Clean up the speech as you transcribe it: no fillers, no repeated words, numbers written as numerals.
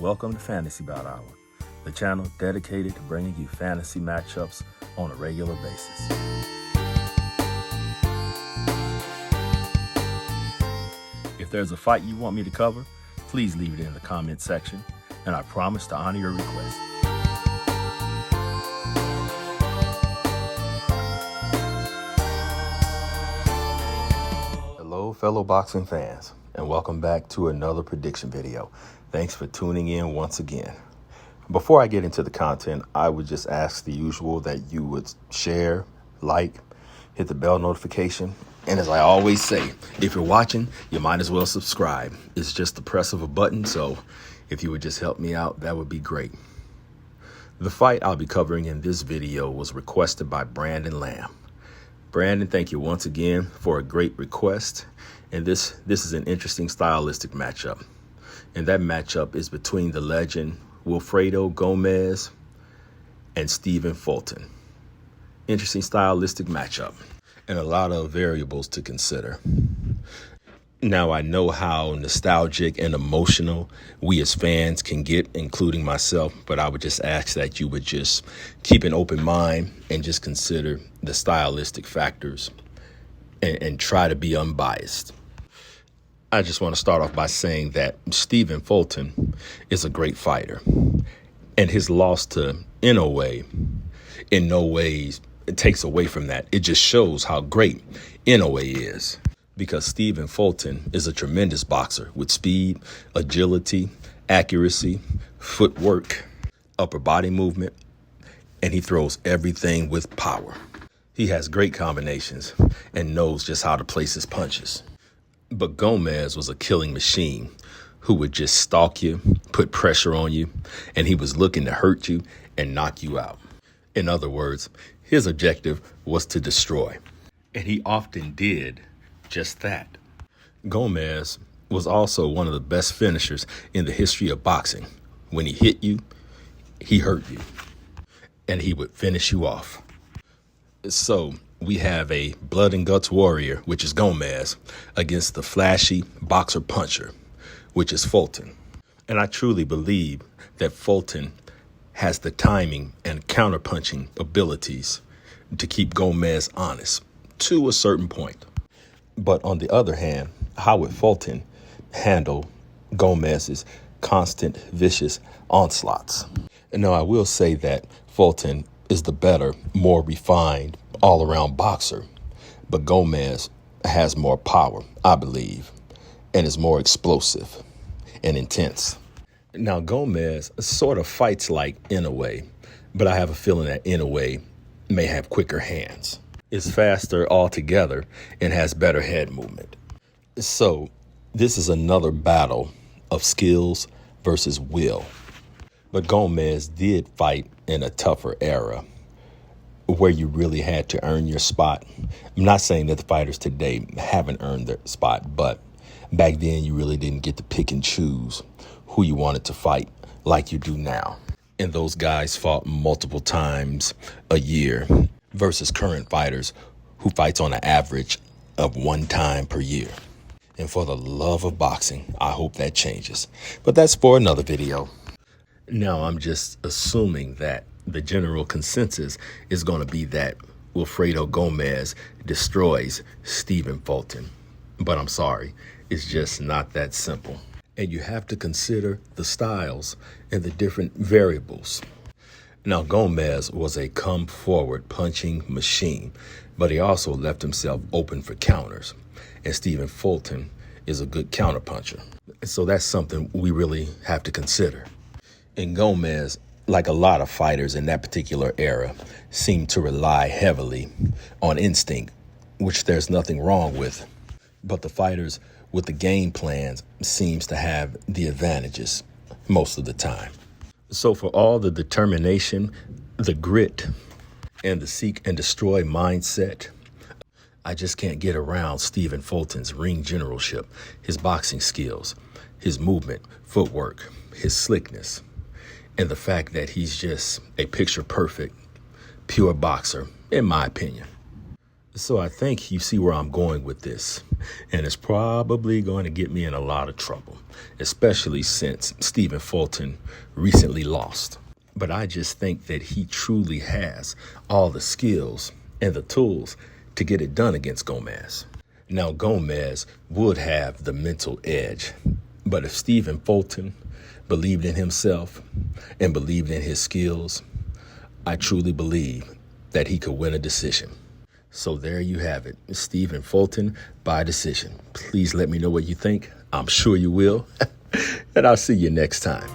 Welcome to Fantasy Bout Hour, the channel dedicated to bringing you fantasy matchups on a regular basis. If there's a fight you want me to cover, please leave it in the comment section, and I promise to honor your request. Hello, fellow boxing fans, and welcome back to another prediction video. Thanks for tuning in once again. Before I get into the content, I would just ask the usual that you would share, like, hit the bell notification. And as I always say, if you're watching, you might as well subscribe. It's just the press of a button, so if you would just help me out, that would be great. The fight I'll be covering in this video was requested by Brandon Lamb. Brandon, thank you once again for a great request. And this is an interesting stylistic matchup. And that matchup is between the legend Wilfredo Gomez and Stephen Fulton. Interesting stylistic matchup and a lot of variables to consider. Now, I know how nostalgic and emotional we as fans can get, including myself, but I would just ask that you would just keep an open mind and just consider the stylistic factors and try to be unbiased. I just want to start off by saying that Stephen Fulton is a great fighter, and his loss to Inoue in no ways it takes away from that. It just shows how great Inoue is, because Stephen Fulton is a tremendous boxer with speed, agility, accuracy, footwork, upper body movement, and he throws everything with power. He has great combinations and knows just how to place his punches. But Gomez was a killing machine who would just stalk you, put pressure on you, and he was looking to hurt you and knock you out. In other words, his objective was to destroy, and he often did just that. Gomez was also one of the best finishers in the history of boxing. When he hit you, he hurt you, and he would finish you off. So we have a blood and guts warrior, which is Gomez, against the flashy boxer puncher, which is Fulton. And I truly believe that Fulton has the timing and counterpunching abilities to keep Gomez honest to a certain point. But on the other hand, how would Fulton handle Gomez's constant, vicious onslaughts? And now I will say that Fulton is the better, more refined, all-around boxer, but Gomez has more power, I believe, and is more explosive and intense. Now, Gomez sort of fights like Inoue, but I have a feeling that Inoue may have quicker hands, is faster altogether, and has better head movement. So this is another battle of skills versus will. But Gomez did fight in a tougher era where you really had to earn your spot. I'm not saying that the fighters today haven't earned their spot, but back then you really didn't get to pick and choose who you wanted to fight like you do now. And those guys fought multiple times a year versus current fighters who fights on an average of one time per year. And for the love of boxing, I hope that changes. But that's for another video. Now, I'm just assuming that the general consensus is going to be that Wilfredo Gomez destroys Stephen Fulton. But I'm sorry, it's just not that simple. And you have to consider the styles and the different variables. Now, Gomez was a come-forward punching machine, but he also left himself open for counters. And Stephen Fulton is a good counterpuncher. So that's something we really have to consider. And Gomez, like a lot of fighters in that particular era, seemed to rely heavily on instinct, which there's nothing wrong with. But the fighters with the game plans seems to have the advantages most of the time. So for all the determination, the grit, and the seek and destroy mindset, I just can't get around Stephen Fulton's ring generalship, his boxing skills, his movement, footwork, his slickness, and the fact that he's just a picture-perfect, pure boxer, in my opinion. So I think you see where I'm going with this, and it's probably going to get me in a lot of trouble, especially since Stephen Fulton recently lost. But I just think that he truly has all the skills and the tools to get it done against Gomez. Now, Gomez would have the mental edge, but if Stephen Fulton believed in himself and believed in his skills, I truly believe that he could win a decision. So there you have it, Stephen Fulton by decision. Please let me know what you think. I'm sure you will. And I'll see you next time.